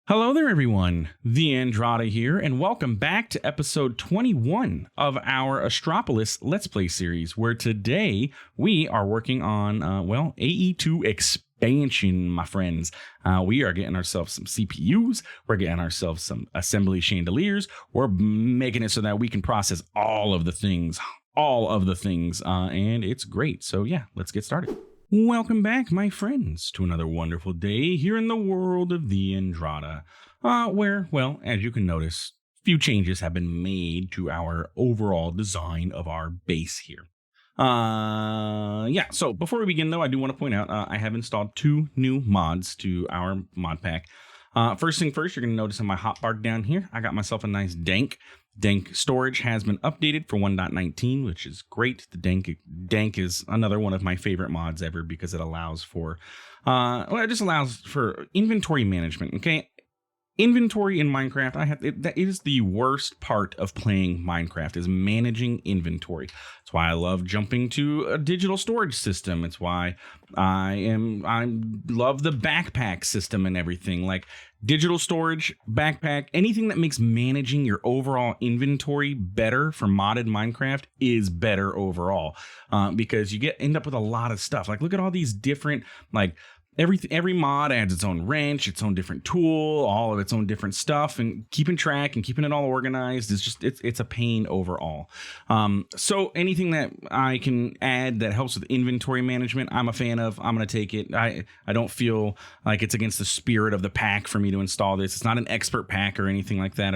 Hello there, everyone. TheAndrata here, and welcome back to episode 21 of our Astropolis Let's Play series, where today we are working on, AE2 expansion, my friends. We are getting ourselves some CPUs, we're getting ourselves some assembly chandeliers, we're making it so that we can process all of the things, and it's great. So yeah, let's get started. Welcome back, my friends, to another wonderful day here in the world of TheAndrata, where, well, as you can notice, few changes have been made to our overall design of our base here. So before we begin, though, I do want to point out I have installed two new mods to our mod pack. First thing first, you're going to notice on my hotbar down here, I got myself a nice dank. Dank storage has been updated for 1.19, which is great. The dank is another one of my favorite mods ever because it allows for, it just allows for inventory management. Okay, inventory in Minecraft, that is the worst part of playing Minecraft, is managing inventory. That's why I love jumping to a digital storage system. It's why I love the backpack system and everything. Like digital storage, backpack, anything that makes managing your overall inventory better for modded Minecraft is better overall, because you end up with a lot of stuff. Like look at all these different, like, every mod adds its own wrench, its own different tool, all of its own different stuff, and keeping track and keeping it all organized is just it's a pain overall. So anything that I can add that helps with inventory management, I'm a fan of. I'm gonna take it. I don't feel like it's against the spirit of the pack for me to install this. It's not an expert pack or anything like that.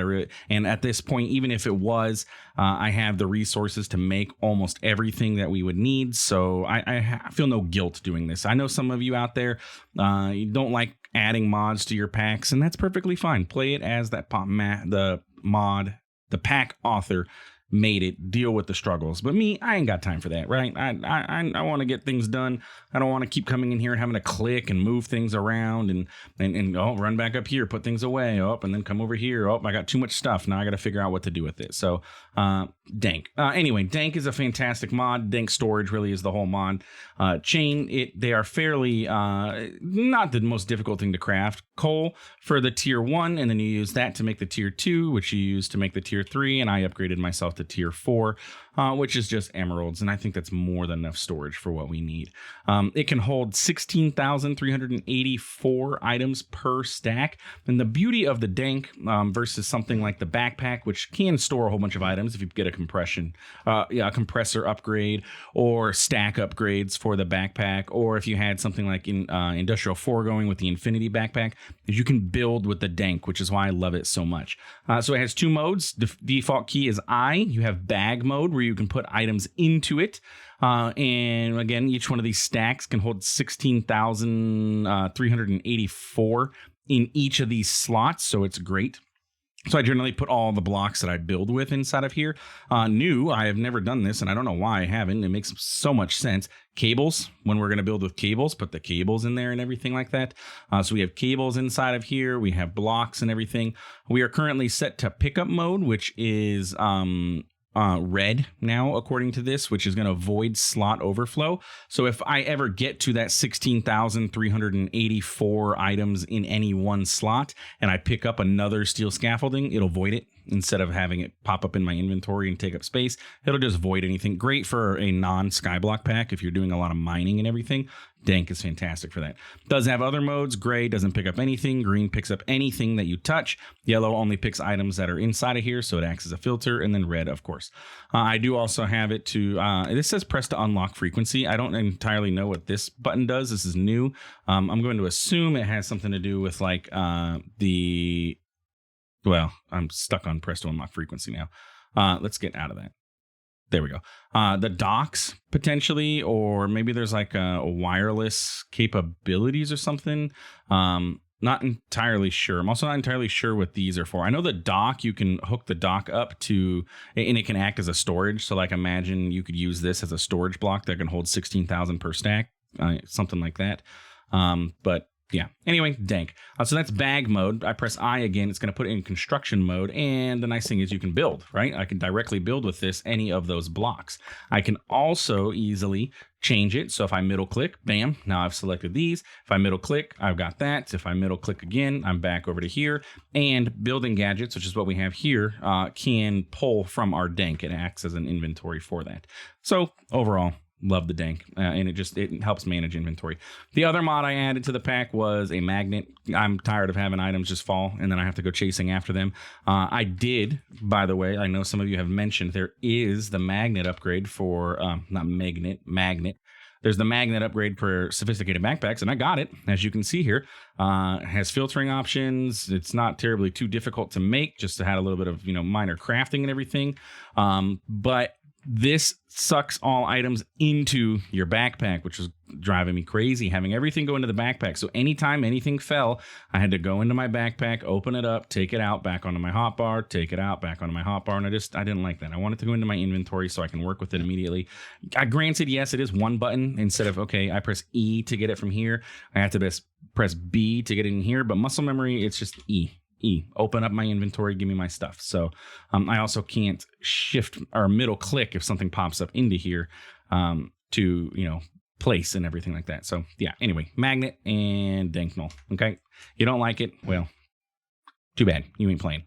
And at this point, even if it was, I have the resources to make almost everything that we would need. So I feel no guilt doing this. I know some of you out there, you don't like adding mods to your packs, and that's perfectly fine. Play it as the pack author made it. Deal with the struggles. But me, I ain't got time for that, right? I want to get things done. I don't want to keep coming in here and having to click and move things around and run back up here, put things away, and then come over here. I got too much stuff. Now I got to figure out what to do with it. So dank. Anyway, dank is a fantastic mod. Dank storage really is the whole mod. Chain, they are fairly not the most difficult thing to craft. Coal for the tier 1, and then you use that to make the tier 2, which you use to make the tier 3, and I upgraded myself to tier 4, which is just emeralds, and I think that's more than enough storage for what we need. It can hold 16,384 items per stack, and the beauty of the dank versus something like the backpack, which can store a whole bunch of items if you get a compressor upgrade or stack upgrades for the backpack, or if you had something like in Industrial 4 going with the Infinity backpack, is you can build with the dank, which is why I love it so much. So it has two modes. The default key is I. You have bag mode where you can put items into it. And again, each one of these stacks can hold 16,384 in each of these slots. So it's great. So I generally put all the blocks that I build with inside of here. I have never done this, and I don't know why I haven't. It makes so much sense. Cables, when we're going to build with cables, put the cables in there and everything like that. So we have cables inside of here. We have blocks and everything. We are currently set to pickup mode, which is red now, according to this, which is going to avoid slot overflow. So if I ever get to that 16,384 items in any one slot and I pick up another steel scaffolding, it'll void it. Instead of having it pop up in my inventory and take up space, it'll just void anything. Great for a non-skyblock pack if you're doing a lot of mining and everything. Dank is fantastic for that. Does have other modes. Gray doesn't pick up anything. Green picks up anything that you touch. Yellow only picks items that are inside of here, so it acts as a filter. And then red, of course. I do also have it to, this says press to unlock frequency. I don't entirely know what this button does. This is new. I'm going to assume it has something to do with like well, I'm stuck on press to unlock frequency now. Let's get out of that. There we go. The docks potentially, or maybe there's like a wireless capabilities or something. Not entirely sure. I'm also not entirely sure what these are for. I know the dock, you can hook the dock up to, and it can act as a storage. So like imagine you could use this as a storage block that can hold 16,000 per stack, something like that. But Yeah. Anyway, dank. So that's bag mode. I press I again. It's going to put it in construction mode. And the nice thing is you can build, right? I can directly build with this any of those blocks. I can also easily change it. So if I middle click, bam, now I've selected these. If I middle click, I've got that. If I middle click again, I'm back over to here. And building gadgets, which is what we have here, can pull from our dank. It acts as an inventory for that. So overall, love the dank, and it helps manage inventory. The other mod I added to the pack was a magnet. I'm tired of having items just fall and then I have to go chasing after them. I did, by the way, I know some of you have mentioned there is the magnet upgrade for not magnet. There's the magnet upgrade for sophisticated backpacks, and I got it, as you can see here. It has filtering options. It's not terribly too difficult to make, just to have a little bit of minor crafting and everything. But this sucks all items into your backpack, which was driving me crazy, having everything go into the backpack. So anytime anything fell, I had to go into my backpack, open it up, take it out, back onto my hotbar, take it out, back onto my hotbar. And I didn't like that. I wanted to go into my inventory so I can work with it immediately. Granted, yes, it is one button instead of, okay, I press E to get it from here. I have to press B to get it in here, but muscle memory, it's just E. Open up my inventory, give me my stuff. So I also can't shift or middle click if something pops up into here to place and everything like that. So yeah, anyway, magnet and dank null. Okay, you don't like it? Well, too bad, you ain't playing.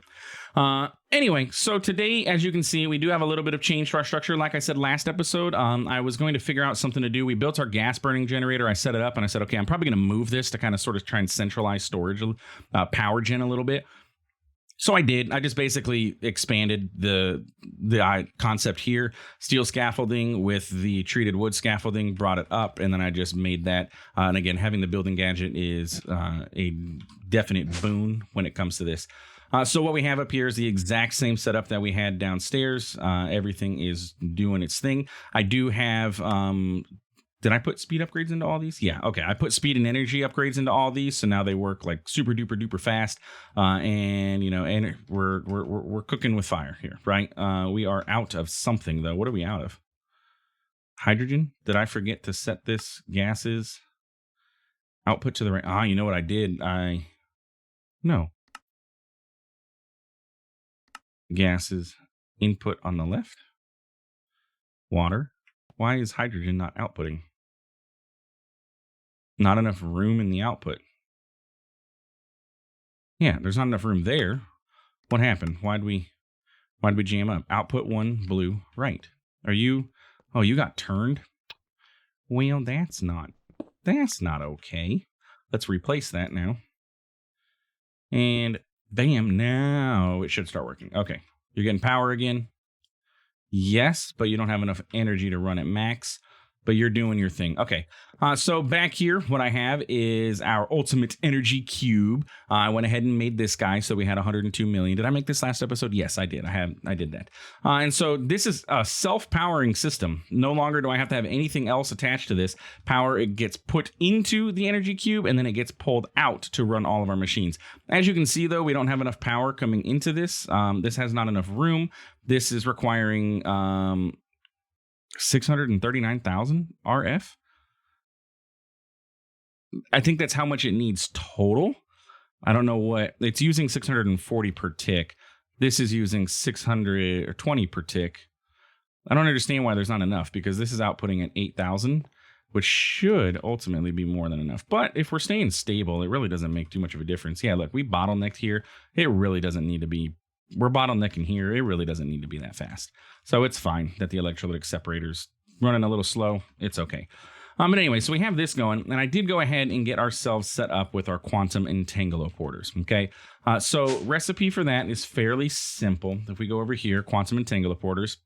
Anyway, so today, as you can see, we do have a little bit of change to our structure. Like I said last episode, I was going to figure out something to do. We built our gas burning generator. I set it up and I said, okay, I'm probably going to move this to kind of sort of try and centralize storage, power gen a little bit. So I did. I just basically expanded the concept here. Steel scaffolding with the treated wood scaffolding, brought it up, and then I just made that. And again, having the building gadget is a definite boon when it comes to this. So what we have up here is the exact same setup that we had downstairs. Everything is doing its thing. I do have... did I put speed upgrades into all these? Yeah, okay. I put speed and energy upgrades into all these, so now they work like super duper duper fast. And we're cooking with fire here, right? We are out of something though. What are we out of? Hydrogen? Did I forget to set this gases output to the right? You know what I did? No. Gases input on the left. Water. Why is hydrogen not outputting? Not enough room in the output. Yeah, there's not enough room there. What happened? Why'd we jam up? Output 1, blue, right. Are you... Oh, you got turned? Well, that's not okay. Let's replace that now. And bam, now it should start working. Okay, you're getting power again. Yes, but you don't have enough energy to run at max. But you're doing your thing. Okay, so back here, what I have is our ultimate energy cube. I went ahead and made this guy, so we had 102 million. Did I make this last episode? Yes, I did. I did that. And so this is a self-powering system. No longer do I have to have anything else attached to this. Power, it gets put into the energy cube, and then it gets pulled out to run all of our machines. As you can see, though, we don't have enough power coming into this. This has not enough room. This is requiring... 639,000 RF. I think that's how much it needs total. I don't know what it's using. 640 per tick. This is using 620 per tick. I don't understand why there's not enough, because this is outputting at 8,000, which should ultimately be more than enough. But if we're staying stable, it really doesn't make too much of a difference. Yeah, look, we bottlenecked here. It really doesn't need to be. We're bottlenecking here. It really doesn't need to be that fast. So it's fine that the electrolytic separator's running a little slow. It's okay. But anyway, so we have this going, and I did go ahead and get ourselves set up with our quantum entanguloporters. Okay, so recipe for that is fairly simple. If we go over here, quantum entanguloporters,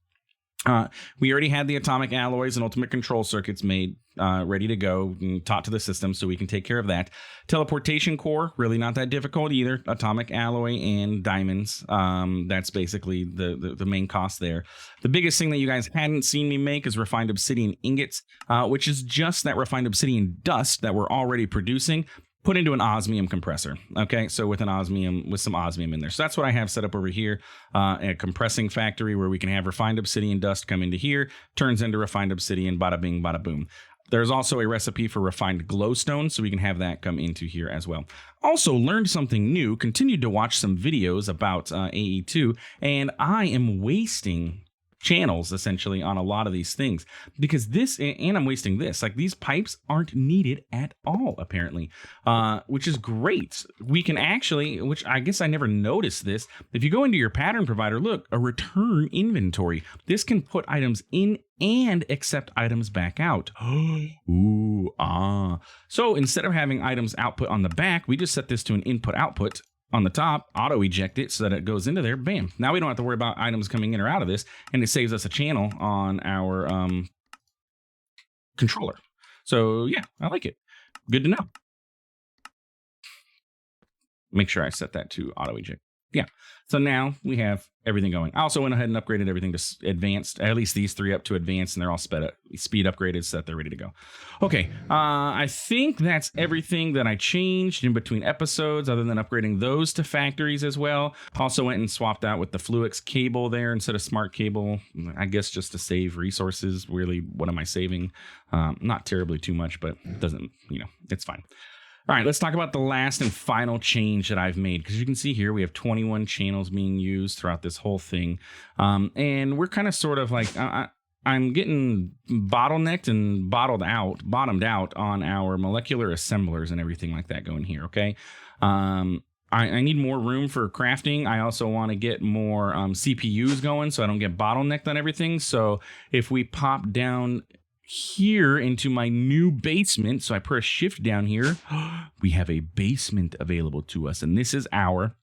we already had the atomic alloys and ultimate control circuits made, ready to go and taught to the system, so we can take care of that. Teleportation core, really not that difficult either. Atomic alloy and diamonds. That's basically the main cost there. The biggest thing that you guys hadn't seen me make is refined obsidian ingots, which is just that refined obsidian dust that we're already producing, put into an osmium compressor. Okay, so with some osmium in there. So that's what I have set up over here, a compressing factory where we can have refined obsidian dust come into here, turns into refined obsidian, bada bing, bada boom. There's also a recipe for refined glowstone, so we can have that come into here as well. Also learned something new, continued to watch some videos about AE2, and I am wasting channels essentially on a lot of these things because this, and I'm wasting this, like these pipes aren't needed at all apparently, which is great. We can actually, which I guess I never noticed this, if you go into your pattern provider, look, a return inventory. This can put items in and accept items back out. Ooh, ah. So instead of having items output on the back, we just set this to an input output on the top, auto eject it so that it goes into there. Bam. Now we don't have to worry about items coming in or out of this, and it saves us a channel on our controller. So yeah, I like it. Good to know. Make sure I set that to auto eject. Yeah. So now we have everything going. I also went ahead and upgraded everything to advanced, at least these three up to advanced, and they're all speed upgraded so that they're ready to go. Okay, I think that's everything that I changed in between episodes, other than upgrading those to factories as well. Also went and swapped out with the Fluix cable there instead of smart cable, I guess just to save resources. Really, what am I saving? Not terribly too much, but it doesn't, it's fine. All right, let's talk about the last and final change that I've made, because you can see here we have 21 channels being used throughout this whole thing. And we're kind of sort of like, I'm getting bottlenecked and bottomed out on our molecular assemblers and everything like that going here, okay? I need more room for crafting. I also want to get more CPUs going so I don't get bottlenecked on everything. So if we pop down here into my new basement, so I press shift down here, we have a basement available to us, and this is our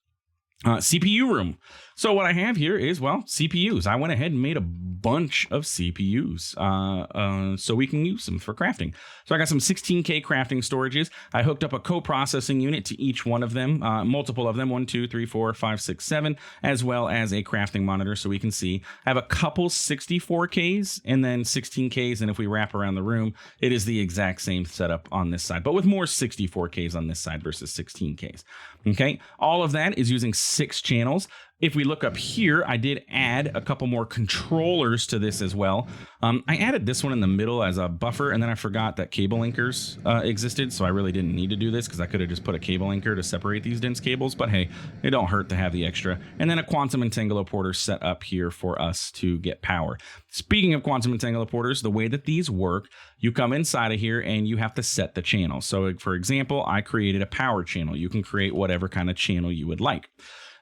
CPU room. So what I have here is, well, CPUs. I went ahead and made a bunch of CPUs so we can use them for crafting. So I got some 16K crafting storages. I hooked up a co-processing unit to each one of them, multiple of them, 1, 2, 3, 4, 5, 6, 7, as well as a crafting monitor so we can see. I have a couple 64Ks and then 16Ks, and if we wrap around the room, it is the exact same setup on this side, but with more 64Ks on this side versus 16Ks. Okay, all of that is using 6 channels. If we look up here, I did add a couple more controllers to this as well. I added this one in the middle as a buffer, and then I forgot that cable anchors existed, so I really didn't need to do this because I could have just put a cable anchor to separate these dense cables, but hey, it don't hurt to have the extra. And then a quantum entangler set up here for us to get power. Speaking of quantum entangler, the way that these work, you come inside of here and you have to set the channel. So for example, I created a power channel. You can create whatever kind of channel you would like.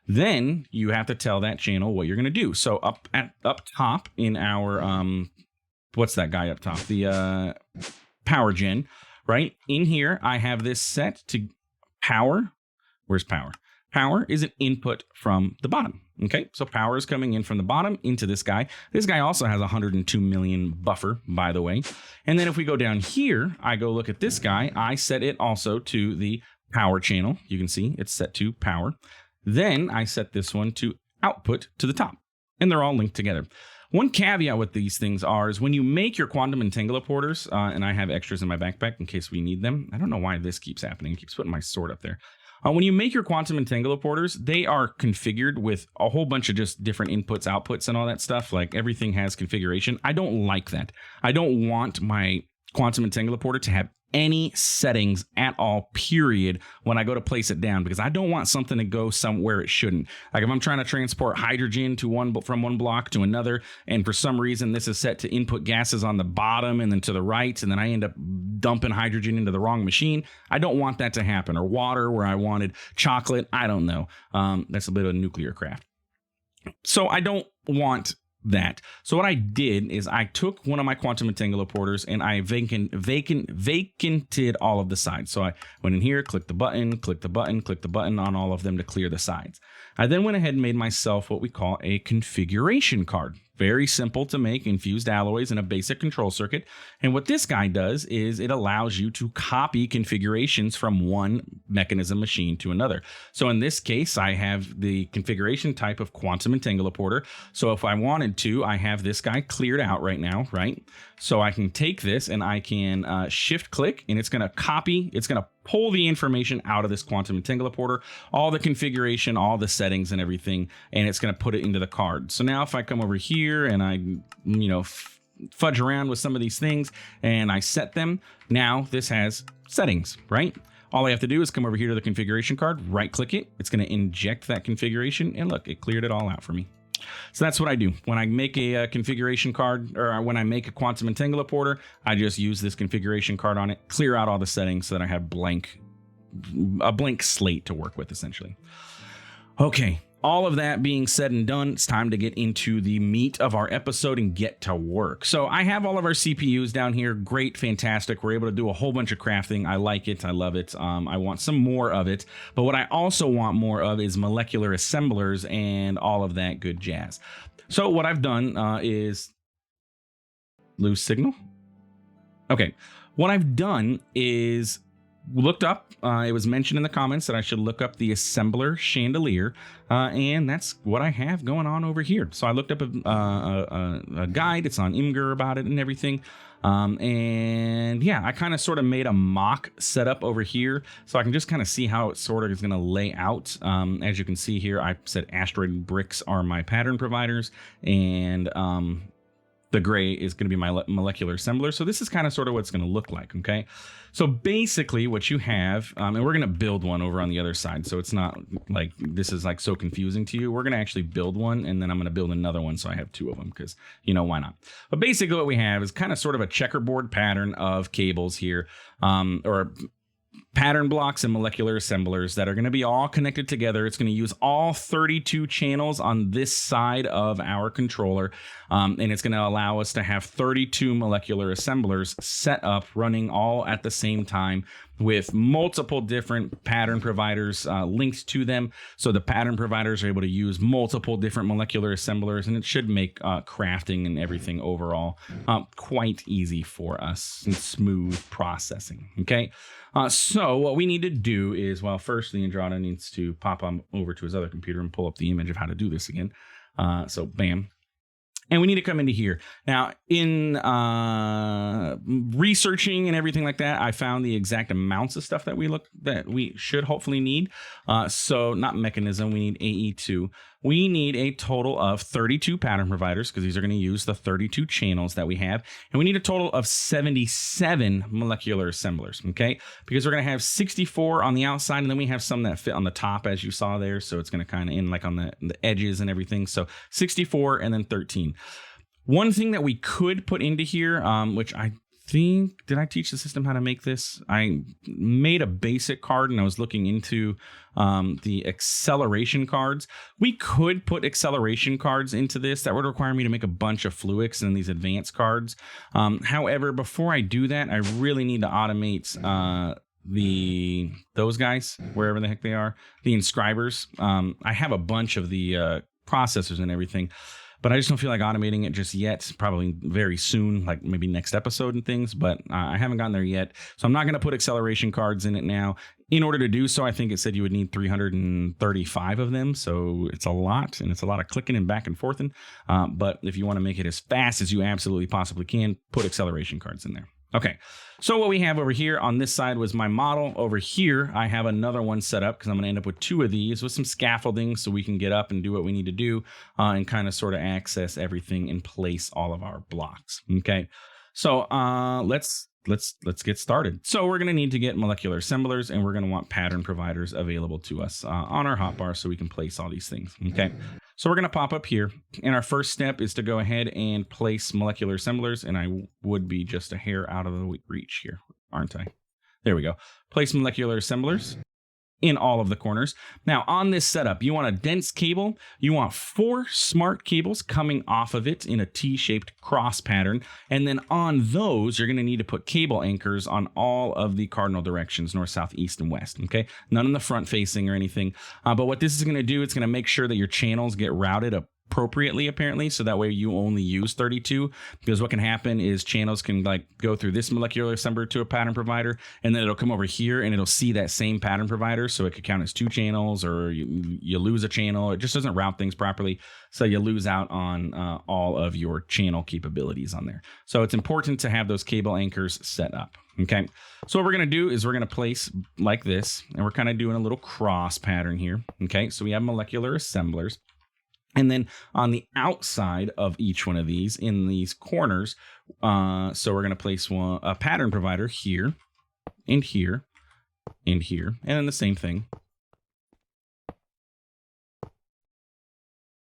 Then you have to tell that channel what you're going to do. So up top in our, what's that guy up top? The power gen, right? In here, I have this set to power. Where's power? Power is an input from the bottom. Okay, so power is coming in from the bottom into this guy. This guy also has 102 million buffer, by the way. And then if we go down here, I go look at this guy. I set it also to the power channel. You can see it's set to power. Then I set this one to output to the top, and they're all linked together. One caveat with these things is when you make your quantum entangler and I have extras in my backpack in case we need them. I don't know why this keeps happening. It keeps putting my sword up there. When you make your quantum entangler they are configured with a whole bunch of just different inputs, outputs, and all that stuff. Like everything has configuration. I don't like that. I don't want my quantum entangler to have any settings at all, period, when I go to place it down, because I don't want something to go somewhere it shouldn't. Like if I'm trying to transport hydrogen from one block to another, and for some reason this is set to input gases on the bottom and then to the right, and then I end up dumping hydrogen into the wrong machine, I don't want that to happen. Or water where I wanted chocolate, I don't know. That's a bit of a nuclear craft. So I don't want that. So what I did is I took one of my quantum entangler and I vacanted all of the sides. So I went in here, clicked the button, clicked the button, clicked the button on all of them to clear the sides. I then went ahead and made myself what we call a configuration card. Very simple to make, infused alloys and a basic control circuit. And what this guy does is it allows you to copy configurations from one mechanism machine to another. So in this case, I have the configuration type of quantum entangler. So if I wanted to, I have this guy cleared out right now, right? So I can take this and I can shift click, and it's going to copy, it's going to pull the information out of this quantum entangler, all the configuration, all the settings and everything, and it's going to put it into the card. So now if I come over here and I, fudge around with some of these things and I set them. Now this has settings, right? All I have to do is come over here to the configuration card, right click it. It's going to inject that configuration and look, it cleared it all out for me. So that's what I do. When I make a configuration card, or when I make a quantum entanglement porter, I just use this configuration card on it, clear out all the settings so that I have a blank slate to work with, essentially. Okay, all of that being said and done, it's time to get into the meat of our episode and get to work. So I have all of our CPUs down here. Great, fantastic. We're able to do a whole bunch of crafting. I like it. I love it. I want some more of it. But what I also want more of is molecular assemblers and all of that good jazz. So what I've done is lose signal. Okay, what I've done is looked up, it was mentioned in the comments that I should look up the assembler chandelier, and that's what I have going on over here. So I looked up a guide, it's on Imgur about it and everything, and yeah, I kind of sort of made a mock setup over here so I can just kind of see how it sort of is going to lay out. As you can see here, I said asteroid bricks are my pattern providers, and the gray is going to be my molecular assembler. So this is kind of sort of what it's going to look like, okay? So basically what you have, and we're going to build one over on the other side, so it's not like this is like so confusing to you. We're going to actually build one, and then I'm going to build another one so I have two of them because, you know, why not? But basically what we have is kind of sort of a checkerboard pattern of cables here, or pattern blocks and molecular assemblers that are going to be all connected together. It's going to use all 32 channels on this side of our controller, and it's going to allow us to have 32 molecular assemblers set up running all at the same time with multiple different pattern providers linked to them. So the pattern providers are able to use multiple different molecular assemblers, and it should make crafting and everything overall quite easy for us and smooth processing. Okay. So what we need to do is, well, first TheAndrata needs to pop on over to his other computer and pull up the image of how to do this again. So bam. And we need to come into here. Now, in researching and everything like that, I found the exact amounts of stuff that we should hopefully need. So not Mekanism, we need AE2. We need a total of 32 pattern providers because these are going to use the 32 channels that we have. And we need a total of 77 molecular assemblers, okay? Because we're going to have 64 on the outside, and then we have some that fit on the top, as you saw there. So it's going to kind of end like on the edges and everything. So 64 and then 13. One thing that we could put into here, which I think, did I teach the system how to make this? I made a basic card and I was looking into the acceleration cards. We could put acceleration cards into this. That would require me to make a bunch of Fluix and these advanced cards. However, before I do that, I really need to automate those guys, wherever the heck they are, the inscribers. I have a bunch of the processors and everything, but I just don't feel like automating it just yet. Probably very soon, like maybe next episode and things, but I haven't gotten there yet. So I'm not going to put acceleration cards in it now. In order to do so, I think it said you would need 335 of them. So it's a lot, and it's a lot of clicking and back and forthing. But if you want to make it as fast as you absolutely possibly can, put acceleration cards in there. Okay, so what we have over here on this side was my model. Over here, I have another one set up because I'm going to end up with two of these with some scaffolding so we can get up and do what we need to do and kind of sort of access everything and place all of our blocks. Okay, so let's get started. So we're going to need to get molecular assemblers, and we're going to want pattern providers available to us on our hotbar so we can place all these things. Okay. So we're going to pop up here, and our first step is to go ahead and place molecular assemblers, and I would be just a hair out of the reach here, aren't I? There we go. Place molecular assemblers in all of the corners. Now on this setup, you want a dense cable. You want 4 smart cables coming off of it in a T-shaped cross pattern. And then on those, you're going to need to put cable anchors on all of the cardinal directions, north, south, east, and west. Okay. None in the front facing or anything. But what this is going to do, it's going to make sure that your channels get routed appropriately, apparently, so that way you only use 32, because what can happen is channels can like go through this molecular assembler to a pattern provider, and then it'll come over here and it'll see that same pattern provider, so it could count as 2 channels, or you lose a channel. It just doesn't route things properly, so you lose out on all of your channel capabilities on there. So it's important to have those cable anchors set up. Okay, so what we're going to do is we're going to place like this, and we're kind of doing a little cross pattern here. Okay, so we have molecular assemblers. And then on the outside of each one of these, in these corners, so we're going to place a pattern provider here, and here, and here, and then the same thing.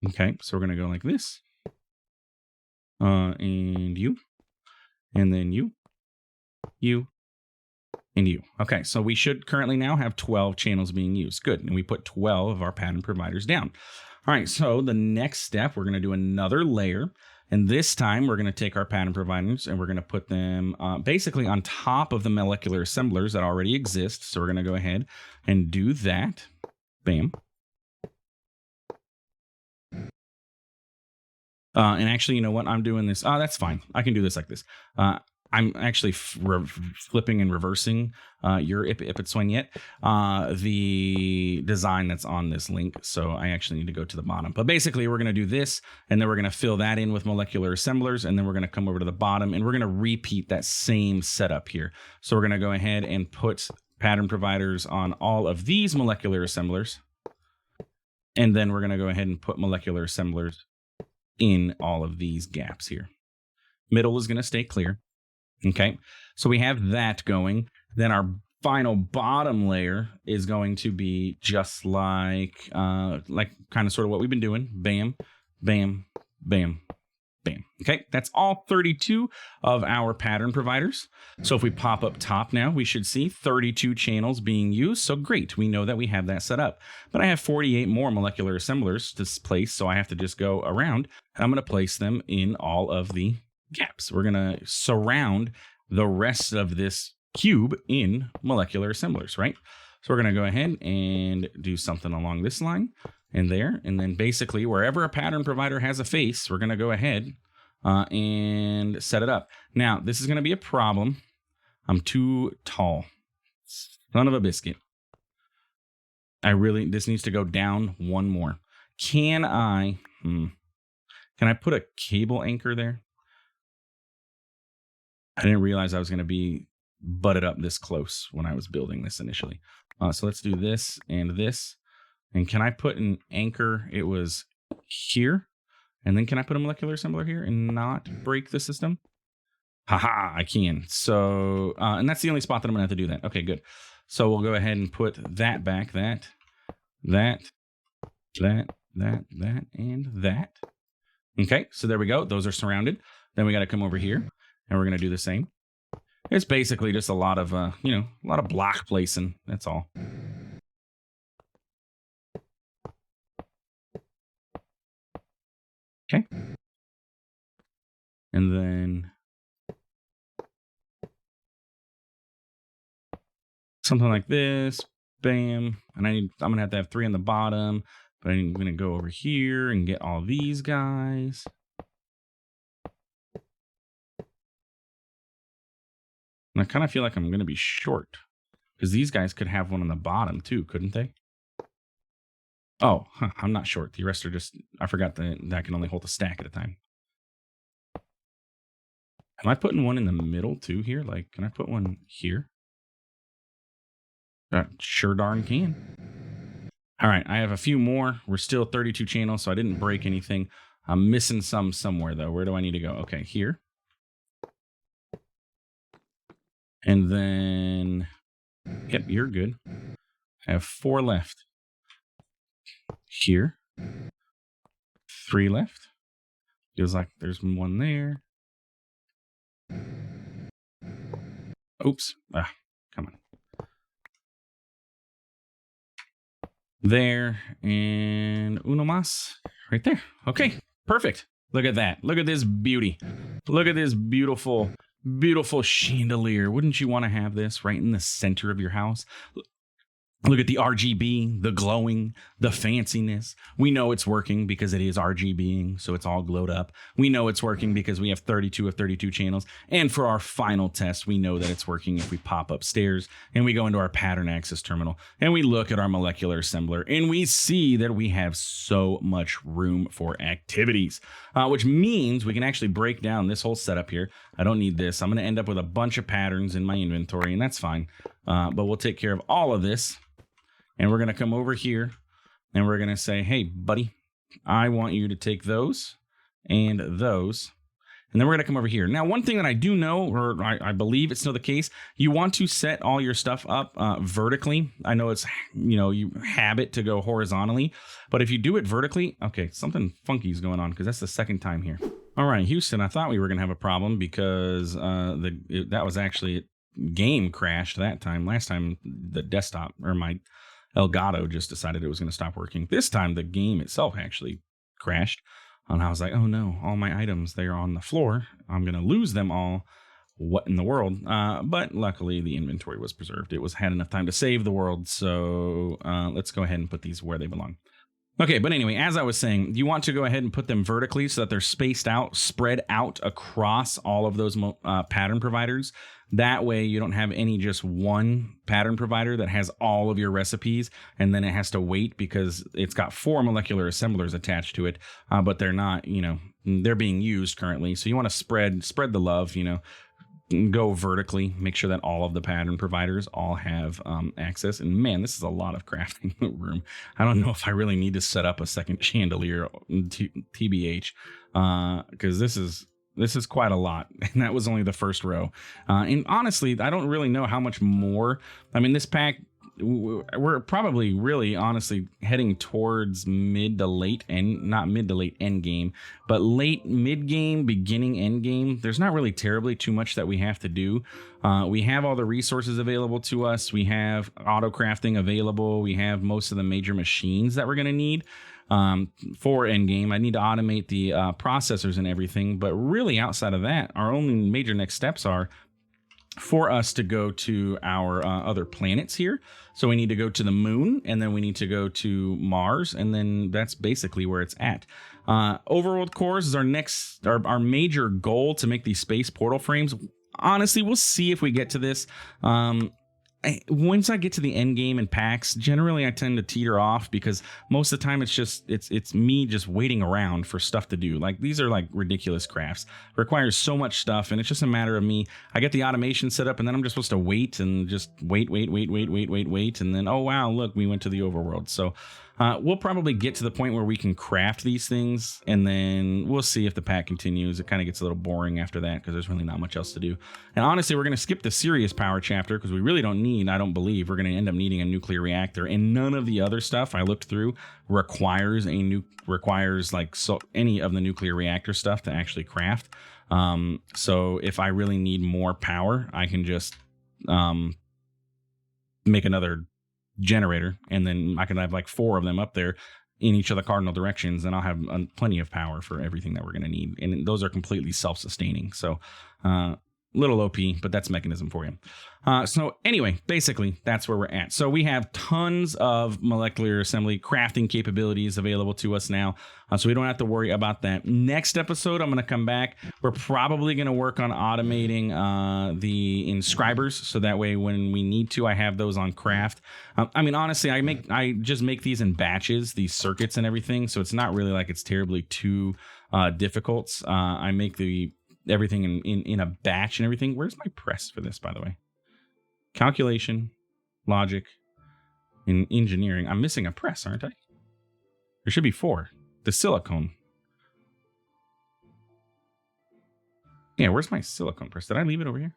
Okay, so we're going to go like this, and you, and then you, and you. Okay, so we should currently now have 12 channels being used. Good, and we put 12 of our pattern providers down. All right, so the next step, we're going to do another layer. And this time, we're going to take our pattern providers and we're going to put them basically on top of the molecular assemblers that already exist. So we're going to go ahead and do that. Bam. And actually, you know what? I'm doing this. Oh, that's fine. I can do this like this. I'm actually flipping and reversing your EP21 the design that's on this link. So I actually need to go to the bottom. But basically, we're going to do this, and then we're going to fill that in with molecular assemblers, and then we're going to come over to the bottom, and we're going to repeat that same setup here. So we're going to go ahead and put pattern providers on all of these molecular assemblers, and then we're going to go ahead and put molecular assemblers in all of these gaps here. Middle is going to stay clear. Okay, so we have that going. Then our final bottom layer is going to be just like kind of sort of what we've been doing. Bam, bam, bam, bam. Okay, that's all 32 of our pattern providers. So if we pop up top now, we should see 32 channels being used. So great, we know that we have that set up. But I have 48 more molecular assemblers to place, so I have to just go around, and I'm going to place them in all of the gaps. We're going to surround the rest of this cube in molecular assemblers, right? So we're going to go ahead and do something along this line and there. And then basically wherever a pattern provider has a face, we're going to go ahead and set it up. Now, this is going to be a problem. I'm too tall. Son of a biscuit. This needs to go down one more. Can I put a cable anchor there? I didn't realize I was going to be butted up this close when I was building this initially. So let's do this and this. And can I put an anchor? It was here. And then can I put a molecular assembler here and not break the system? Haha, I can. So, and that's the only spot that I'm going to have to do that. Okay, good. So we'll go ahead and put that back, that, and that. Okay, so there we go. Those are surrounded. Then we got to come over here. And we're going to do the same. It's basically just a lot of, a lot of block placing. That's all. Okay. And then something like this. Bam. And I'm going to have 3 on the bottom. But I'm going to go over here and get all these guys. And I kind of feel like I'm going to be short because these guys could have one on the bottom too, couldn't they? Oh, I'm not short. The rest are just, I forgot that I can only hold a stack at a time. Am I putting one in the middle too here? Like, can I put one here? Sure darn can. All right, I have a few more. We're still 32 channels, so I didn't break anything. I'm missing some somewhere though. Where do I need to go? Okay, here. And then, yep, you're good. I have 4 left. Here. 3 left. Feels like there's one there. Oops. Come on. There. And uno más. Right there. Okay, perfect. Look at that. Look at this beauty. Look at this beautiful chandelier. Wouldn't you want to have this right in the center of your house? Look at the RGB, the glowing, the fanciness. We know it's working because it is RGBing, so it's all glowed up. We know it's working because we have 32 of 32 channels. And for our final test, we know that it's working if we pop upstairs and we go into our pattern access terminal and we look at our molecular assembler and we see that we have so much room for activities, which means we can actually break down this whole setup here. I don't need this. I'm going to end up with a bunch of patterns in my inventory, and that's fine. But we'll take care of all of this. And we're going to come over here and we're going to say, hey, buddy, I want you to take those and those. And then we're going to come over here. Now, one thing that I do know, or I believe it's still the case, you want to set all your stuff up vertically. I know it's, you habit to go horizontally, but if you do it vertically, okay, something funky is going on because that's the second time here. All right, Houston, I thought we were going to have a problem because that was actually game crashed that time. Last time, the desktop or my Elgato just decided it was going to stop working. This time, the game itself actually crashed. And I was like, oh no, all my items, they're on the floor. I'm going to lose them all. What in the world? But luckily, the inventory was preserved. It had enough time to save the world. So let's go ahead and put these where they belong. Okay, but anyway, as I was saying, you want to go ahead and put them vertically so that they're spaced out, spread out across all of those pattern providers. That way you don't have just one pattern provider that has all of your recipes, and then it has to wait because it's got 4 molecular assemblers attached to it, but they're not, they're being used currently. So you want to spread the love, go vertically, make sure that all of the pattern providers all have access. And man, this is a lot of crafting room. I don't know if I really need to set up a second chandelier TBH, because this is quite a lot, and that was only the first row. And honestly, I don't really know how much more. I mean, this pack, we're probably really honestly heading towards mid to late not mid to late end game, but late mid game, beginning end game. There's not really terribly too much that we have to do. We have all the resources available to us. We have auto crafting available. We have most of the major machines that we're going to need. For endgame, I need to automate the processors and everything, but really outside of that, our only major next steps are for us to go to our other planets here. So we need to go to the moon, and then we need to go to Mars, and then that's basically where it's at. Overworld cores is our major goal to make these space portal frames. Honestly, we'll see if we get to this. Once I get to the end game and packs, generally I tend to teeter off because most of the time it's me just waiting around for stuff to do. Like, these are like ridiculous crafts, requires so much stuff, and it's just a matter of me. I get the automation set up, and then I'm just supposed to wait and just wait, and then oh wow, look, we went to the overworld. So we'll probably get to the point where we can craft these things, and then we'll see if the pack continues. It kind of gets a little boring after that because there's really not much else to do. And honestly, we're going to skip the serious power chapter because we really don't need, I don't believe, we're going to end up needing a nuclear reactor. And none of the other stuff I looked through requires any of the nuclear reactor stuff to actually craft. So if I really need more power, I can just make another generator, and then I can have like 4 of them up there in each of the cardinal directions, and I'll have plenty of power for everything that we're going to need. And those are completely self-sustaining. So little OP, but that's Mekanism for you. So anyway, basically that's where we're at. So we have tons of molecular assembly crafting capabilities available to us now. So we don't have to worry about that. Next episode, I'm going to come back. We're probably going to work on automating the inscribers, so that way when we need to, I have those on craft. I mean, honestly, I just make these in batches, these circuits and everything. So it's not really like it's terribly too difficult. I make everything in a batch and everything. Where's my press for this, by the way? Calculation, logic, and engineering. I'm missing a press, aren't I? There should be 4. The silicone. Yeah, where's my silicone press? Did I leave it over here?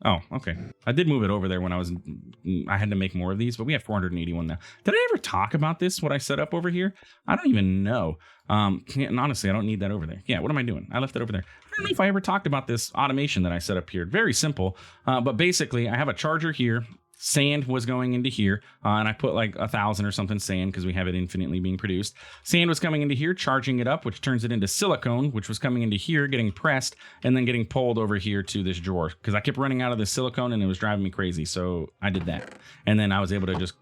Oh, okay. I did move it over there when I had to make more of these, but we have 481 now. Did I ever talk about this, what I set up over here? I don't even know. And honestly, I don't need that over there. Yeah, what am I doing? I left it over there. I don't know if I ever talked about this automation that I set up here. Very simple, but basically I have a charger here. Sand was going into here, and I put like 1,000 or something sand because we have it infinitely being produced. Sand was coming into here, charging it up, which turns it into silicone, which was coming into here, getting pressed, and then getting pulled over here to this drawer because I kept running out of the silicone and it was driving me crazy. So I did that, and then I was able to just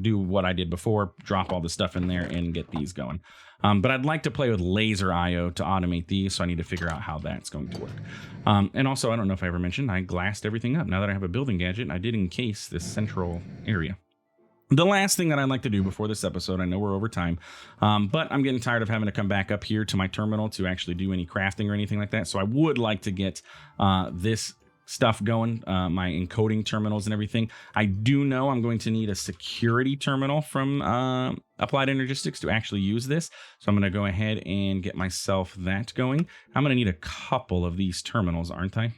do what I did before, drop all the stuff in there and get these going. But I'd like to play with laser IO to automate these, so I need to figure out how that's going to work. And also, I don't know if I ever mentioned, I glassed everything up. Now that I have a building gadget, I did encase this central area. The last thing that I'd like to do before this episode, I know we're over time, but I'm getting tired of having to come back up here to my terminal to actually do any crafting or anything like that. So I would like to get this stuff going, my encoding terminals and everything. I do know I'm going to need a security terminal from Applied Energistics to actually use this. So I'm going to go ahead and get myself that going. I'm going to need a couple of these terminals, aren't I?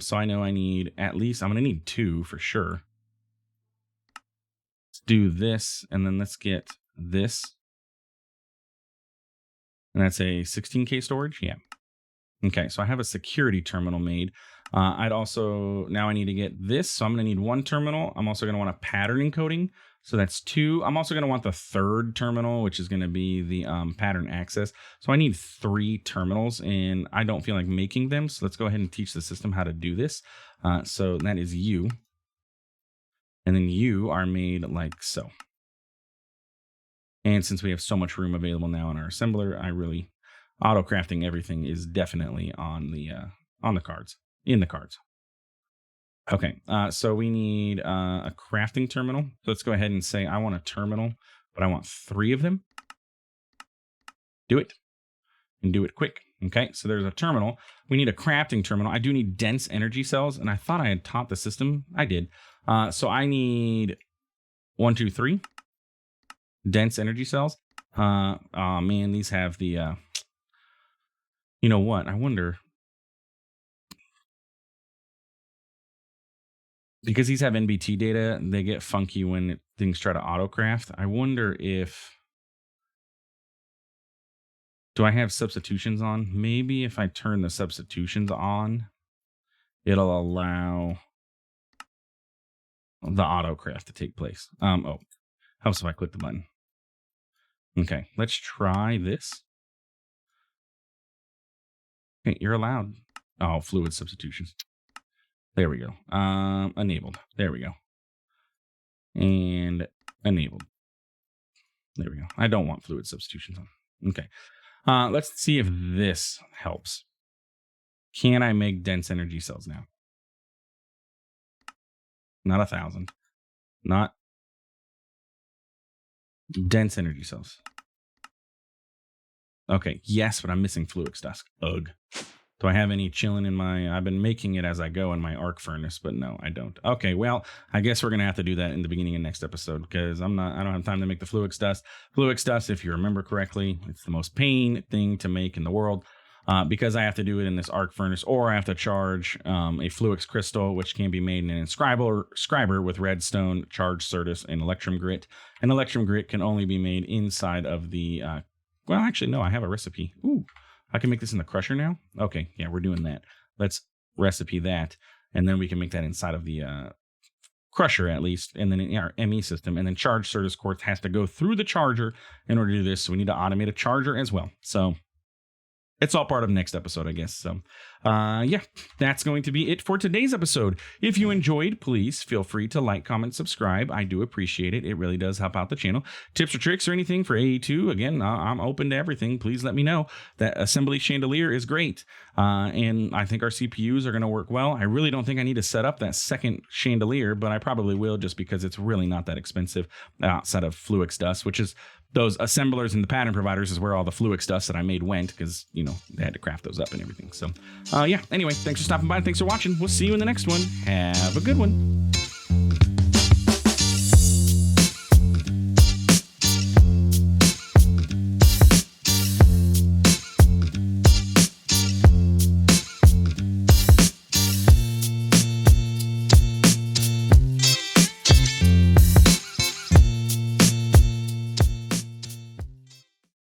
So I know I need at least, I'm going to need 2 for sure. Let's do this, and then let's get this. And that's a 16K storage? Yeah. Okay, so I have a security terminal made. I'd also, now I need to get this. So I'm going to need 1 terminal. I'm also going to want a pattern encoding. So that's 2. I'm also going to want the 3rd terminal, which is going to be the pattern access. So I need 3 terminals, and I don't feel like making them. So let's go ahead and teach the system how to do this. So that is U. And then U are made like so. And since we have so much room available now in our assembler, I really, auto crafting everything is definitely on the cards, in the cards. Okay, so we need a crafting terminal. So let's go ahead and say I want a terminal, but I want 3 of them. Do it, and do it quick. Okay, so there's a terminal. We need a crafting terminal. I do need dense energy cells, and I thought I had taught the system. I did. So I need 1, 2, 3 dense energy cells. Oh man, these have the you know what? I wonder, because these have NBT data, they get funky when things try to autocraft. I wonder if, do I have substitutions on? Maybe if I turn the substitutions on, it'll allow the autocraft to take place. Oh, helps if I click the button. Okay, let's try this. Okay, you're allowed. Oh, fluid substitutions. There we go. Enabled. There we go. And enabled. There we go. I don't want fluid substitutions on. Okay. Let's see if this helps. Can I make dense energy cells now? Not 1,000. Not dense energy cells. Okay, yes, but I'm missing fluix dust. Ugh. Do I have any chilling in my, I've been making it as I go in my arc furnace, but no, I don't. Okay, well, I guess we're going to have to do that in the beginning of next episode, because I don't have time to make the fluix dust. Fluix dust, if you remember correctly, it's the most pain thing to make in the world, because I have to do it in this arc furnace, or I have to charge a fluix crystal, which can be made in an inscriber with redstone, charged certus, and electrum grit. And electrum grit can only be made inside of the, well, actually, no, I have a recipe. Ooh. I can make this in the crusher now? Okay, yeah, we're doing that. Let's recipe that, and then we can make that inside of the crusher at least, and then in our ME system, and then charge certus quartz has to go through the charger in order to do this, so we need to automate a charger as well. So it's all part of next episode, I guess. So, yeah, that's going to be it for today's episode. If you enjoyed, please feel free to like, comment, subscribe. I do appreciate it. It really does help out the channel. Tips or tricks or anything for AE2, again, I'm open to everything. Please let me know. That assembly chandelier is great. And I think our CPUs are going to work well. I really don't think I need to set up that second chandelier, but I probably will, just because it's really not that expensive outside of fluix dust, which is those assemblers and the pattern providers is where all the fluix dust that I made went, because, you know, they had to craft those up and everything. So, yeah, anyway, thanks for stopping by. Thanks for watching. We'll see you in the next one. Have a good one.